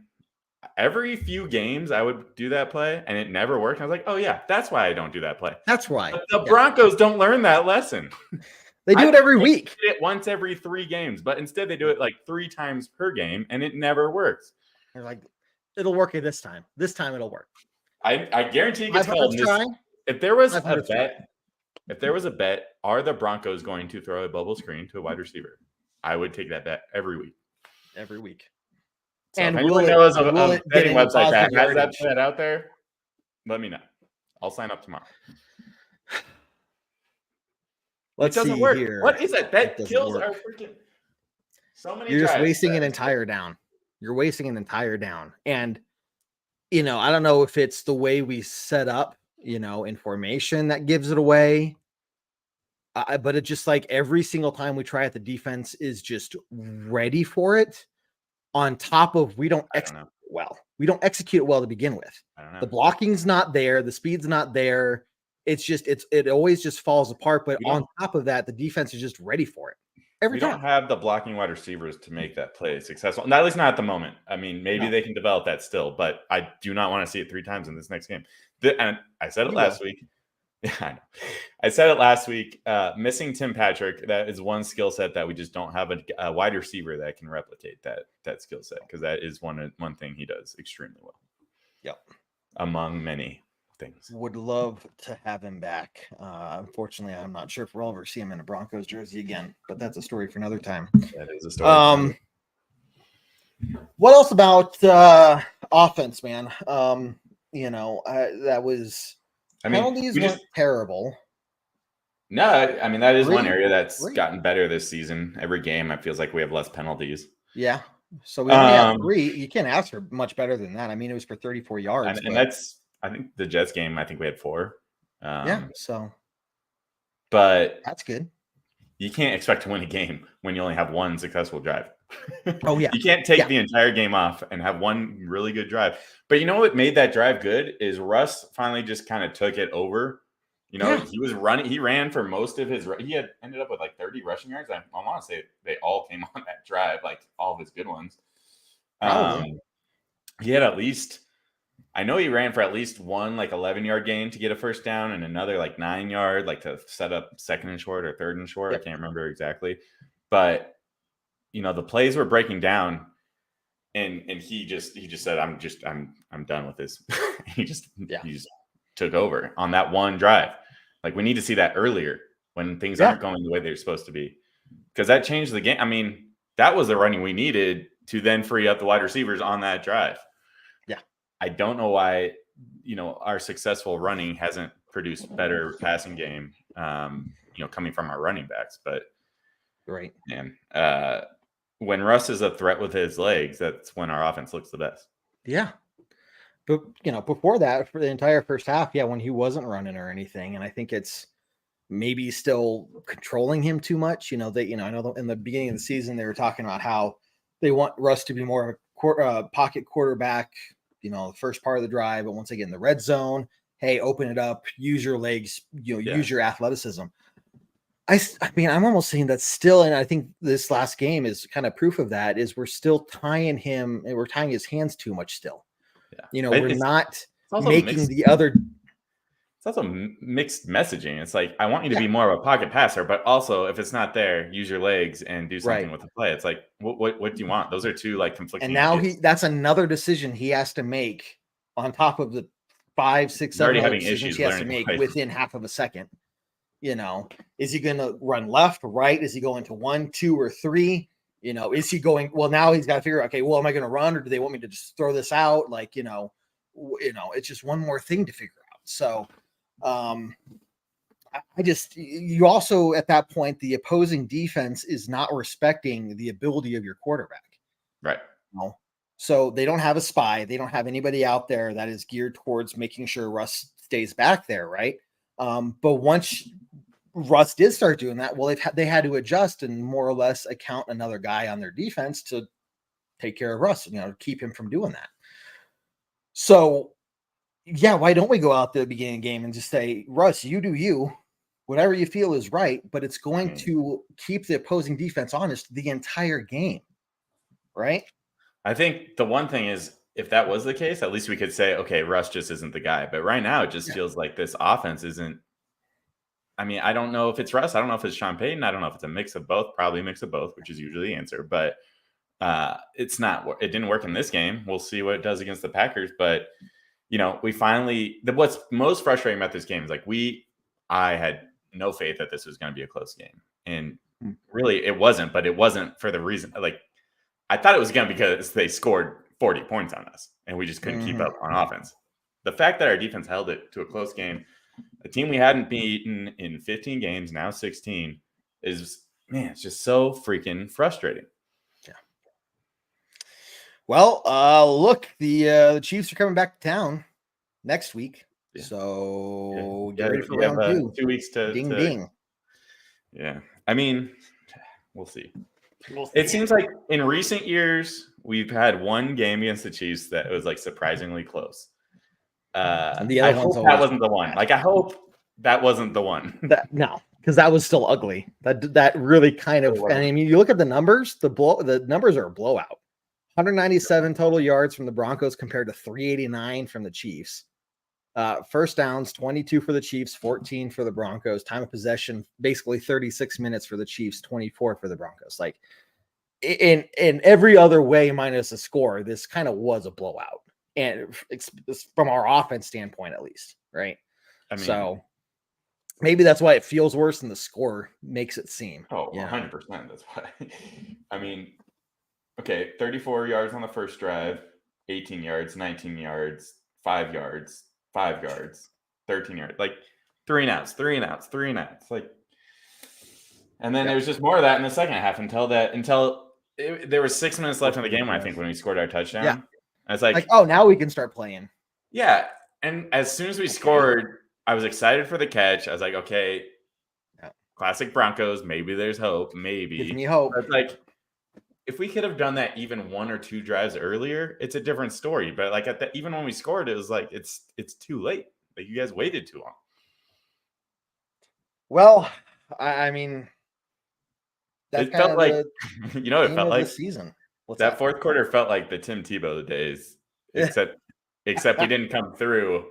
every few games, I would do that play, and it never worked. I was like, oh, yeah, that's why I don't do that play. That's why. But the Broncos don't learn that lesson. They do it every week. It once every 3 games, but instead they do it like 3 times per game, and it never works. They're like, it'll work this time. This time it'll work. I guarantee it gets called. If there was a bet, are the Broncos going to throw a bubble screen to a wide receiver? I would take that bet every week. Every week. So and if anyone knows of a betting website that has that bet out there, let me know. I'll sign up tomorrow. Let's see work. Here. What is that? That kills our freaking. So many. You're just wasting an entire down. You're wasting an entire down. And, I don't know if it's the way we set up, in formation that gives it away. But it's just like every single time we try it, the defense is just ready for it. on top of we don't execute well. We don't execute it well to begin with. I don't know. The blocking's not there. The speed's not there. It's just it always just falls apart. But on top of that, the defense is just ready for it. We don't have the blocking wide receivers to make that play successful. At least not at the moment. I mean, maybe they can develop that still, but I do not want to see it 3 times in this next game. And I said it last week. Yeah, I know. I said it last week. Missing Tim Patrick, that is one skill set that we just don't have a wide receiver that can replicate that skill set, because that is one thing he does extremely well. Yep. Among many things. Would love to have him back. Unfortunately, I'm not sure if we'll ever see him in a Broncos jersey again, but that's a story for another time. That is a story. What else about offense, man? That was penalties weren't terrible. No, I mean, that is one area that's gotten better this season. Every game, it feels like we have less penalties. Yeah. So we only have 3. You can't ask for much better than that. I mean, it was for 34 yards. And that's, I think the Jets game, I think we had 4. But that's good. You can't expect to win a game when you only have one successful drive. Oh, yeah. You can't take the entire game off and have one really good drive. But you know what made that drive good is Russ finally just kind of took it over. He was running. He ran for most of his – he had ended up with like 30 rushing yards. I want to say they all came on that drive, like all of his good ones. He had at least – I know he ran for at least one like 11-yard gain to get a first down and another like 9-yard, like to set up 2nd and short or 3rd and short. Yep. I can't remember exactly. But, the plays were breaking down and he just said, I'm done with this. He just took over on that one drive. Like, we need to see that earlier when things aren't going the way they're supposed to be, because that changed the game. I mean, that was the running we needed to then free up the wide receivers on that drive. Yeah. I don't know why, our successful running hasn't produced better passing game, coming from our running backs. But man, when Russ is a threat with his legs, that's when our offense looks the best. Yeah. But, before that, for the entire first half, when he wasn't running or anything, and I think it's maybe still controlling him too much. I know in the beginning of the season, they were talking about how they want Russ to be more of a pocket quarterback, the first part of the drive, but once they get in the red zone, hey, open it up, use your legs, use your athleticism. I mean, I'm almost saying that still, and I think this last game is kind of proof of that, is we're still tying his hands too much still. Yeah. We're not making the other. It's also mixed messaging. It's like, I want you to be more of a pocket passer, but also if it's not there, use your legs and do something with the play. It's like, what do you want? Those are two like conflicting. And now that's an's another decision he has to make on top of the 5, 6, 7 other decisions he has to make within half of a second. Is he going to run left, right? Is he going to 1, 2, or 3? Is he going? Well, now he's got to figure out, okay, well, am I going to run, or do they want me to just throw this out? Like, it's just one more thing to figure out. So, you also, at that point, the opposing defense is not respecting the ability of your quarterback. Right. So they don't have a spy. They don't have anybody out there that is geared towards making sure Russ stays back there. Right. But once Russ did start doing that, well, they had to adjust and more or less account another guy on their defense to take care of Russ, keep him from doing that. So, why don't we go out the beginning of the game and just say, Russ, you do you, whatever you feel is right, but it's going to keep the opposing defense honest the entire game, right? I think the one thing is, if that was the case, at least we could say, okay, Russ just isn't the guy. But right now, it just feels like this offense isn't. I mean, I don't know if it's Russ. I don't know if it's Sean Payton. I don't know if it's a mix of both. Probably a mix of both, which is usually the answer. But it's not. It didn't work in this game. We'll see what it does against the Packers. But we finally. What's most frustrating about this game is I had no faith that this was going to be a close game, and really it wasn't. But it wasn't for the reason I thought it was going to because they scored 40 points on us, and we just couldn't keep up on offense. The fact that our defense held it to a close game, a team we hadn't beaten in 15 games, now 16, is, man, it's just so freaking frustrating. Yeah. Well, look, the Chiefs are coming back to town next week. Yeah. So get ready for round 2. 2 weeks to ding. Yeah. I mean, we'll see. It seems like in recent years we've had one game against the Chiefs that was like surprisingly close. And the I other one's hope that always wasn't the one. bad. Like I hope that wasn't the one. No, because that was still ugly. That really kind of. And I mean, you look at the numbers. The numbers are a blowout. 197 total yards from the Broncos compared to 389 from the Chiefs. First downs, 22 for the Chiefs, 14 for the Broncos. Time of possession, basically 36 minutes for the Chiefs, 24 for the Broncos. Like in every other way minus a score, this kind of was a blowout. And it's from our offense standpoint, at least, right? I mean, so maybe that's why it feels worse than the score makes it seem. Oh, 100%. That's why. I mean, okay, 34 yards on the first drive, 18 yards, 19 yards, 5 yards, 5 yards, 13 yards, like 3 and outs. Like, and then there was just more of that in the second half until there was 6 minutes left in the game, I think, when we scored our touchdown. Yeah. I was like, oh, now we can start playing. Yeah. And as soon as we scored, I was excited for the catch. I was like, okay, classic Broncos. Maybe there's hope. Maybe. Gives me hope. But like, if we could have done that even 1 or 2 drives earlier, it's a different story. But like even when we scored, it was like it's too late. Like you guys waited too long. Well, I mean, it felt like it felt like the season. That fourth quarter felt like the Tim Tebow days, except he didn't come through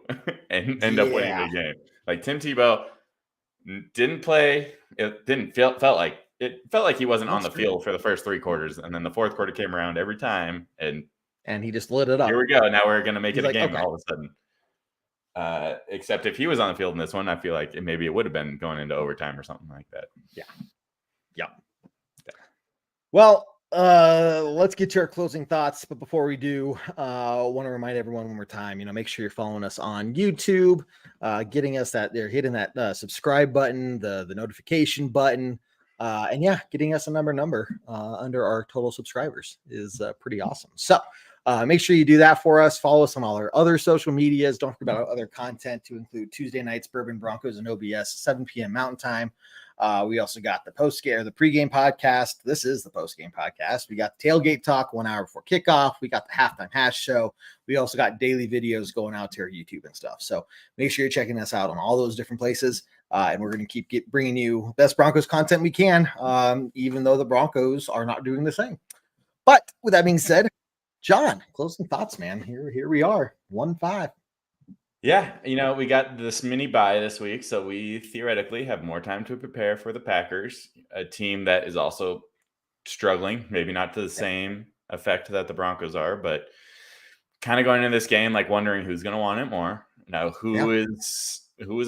and end up winning the game. Like Tim Tebow didn't play. It felt like he wasn't on the field for the first 3 quarters, and then the fourth quarter came around every time, and he just lit it up. Here we go. Now we're going to make it a game all of a sudden. Except if he was on the field in this one, I feel like maybe it would have been going into overtime or something like that. Yeah. Well, let's get to our closing thoughts. But before we do, I want to remind everyone one more time, make sure you're following us on YouTube, getting us hitting that subscribe button, the notification button, and getting us a number under our total subscribers is pretty awesome. So make sure you do that for us. Follow us on all our other social medias. Don't forget about our other content to include Tuesday nights, Bourbon Broncos and OBS, 7 p.m. Mountain Time. We also got the pregame podcast. This is the postgame podcast. We got the tailgate talk 1 hour before kickoff. We got the halftime hash show. We also got daily videos going out to our YouTube and stuff. So make sure you're checking us out on all those different places. And we're going to keep bringing you best Broncos content we can, even though the Broncos are not doing the same. But with that being said, John, closing thoughts, man. Here we are, 1-5. Yeah, we got this mini bye this week, so we theoretically have more time to prepare for the Packers, a team that is also struggling, maybe not to the same effect that the Broncos are, but kind of going into this game, like wondering who's going to want it more. Now, who is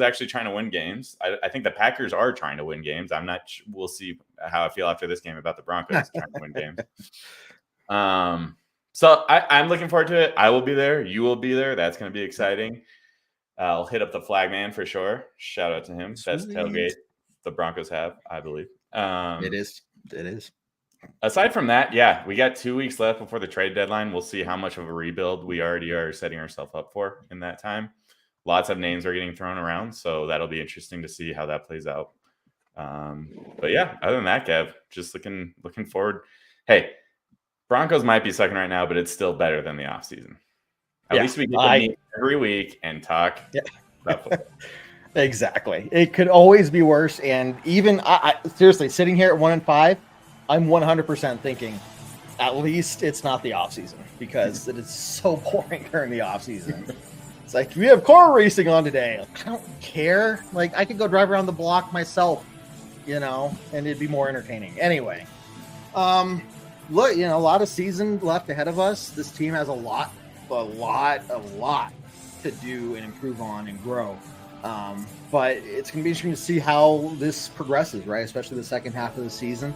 actually trying to win games? I think the Packers are trying to win games. I'm not. We'll see how I feel after this game about the Broncos trying to win games. So I'm looking forward to it. I will be there. You will be there. That's going to be exciting. I'll hit up the flag man for sure. Shout out to him. Best tailgate the Broncos have, I believe. It is. Aside from that, we got 2 weeks left before the trade deadline. We'll see how much of a rebuild we already are setting ourselves up for in that time. Lots of names are getting thrown around, so that'll be interesting to see how that plays out. But other than that, Kev, just looking forward. Hey, Broncos might be second right now, but it's still better than the offseason. At least we get to meet every week and talk about football. Exactly. It could always be worse. And even I seriously, sitting here at 1-5, I'm 100% thinking at least it's not the offseason, because it is so boring during the offseason. It's like, we have car racing on today. I don't care. Like, I could go drive around the block myself, and it'd be more entertaining. Anyway, look, a lot of season left ahead of us. This team has a lot to do and improve on and grow. But it's going to be interesting to see how this progresses, right? Especially the second half of the season.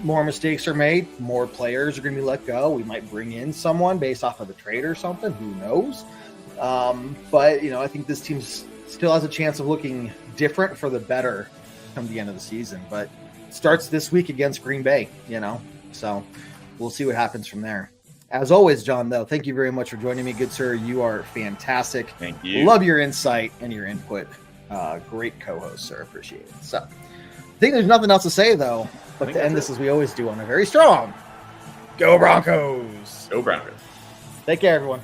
More mistakes are made. More players are going to be let go. We might bring in someone based off of a trade or something. Who knows? But, I think this team still has a chance of looking different for the better come the end of the season. But it starts this week against Green Bay, So we'll see what happens from there. As always, John, though, thank you very much for joining me, good sir. You are fantastic. Thank you. Love your insight and your input. Great co-host, sir. Appreciate it. So, think there's nothing else to say, though, but to end this as we always do on a very strong Go Broncos. Go Broncos. Take care, everyone.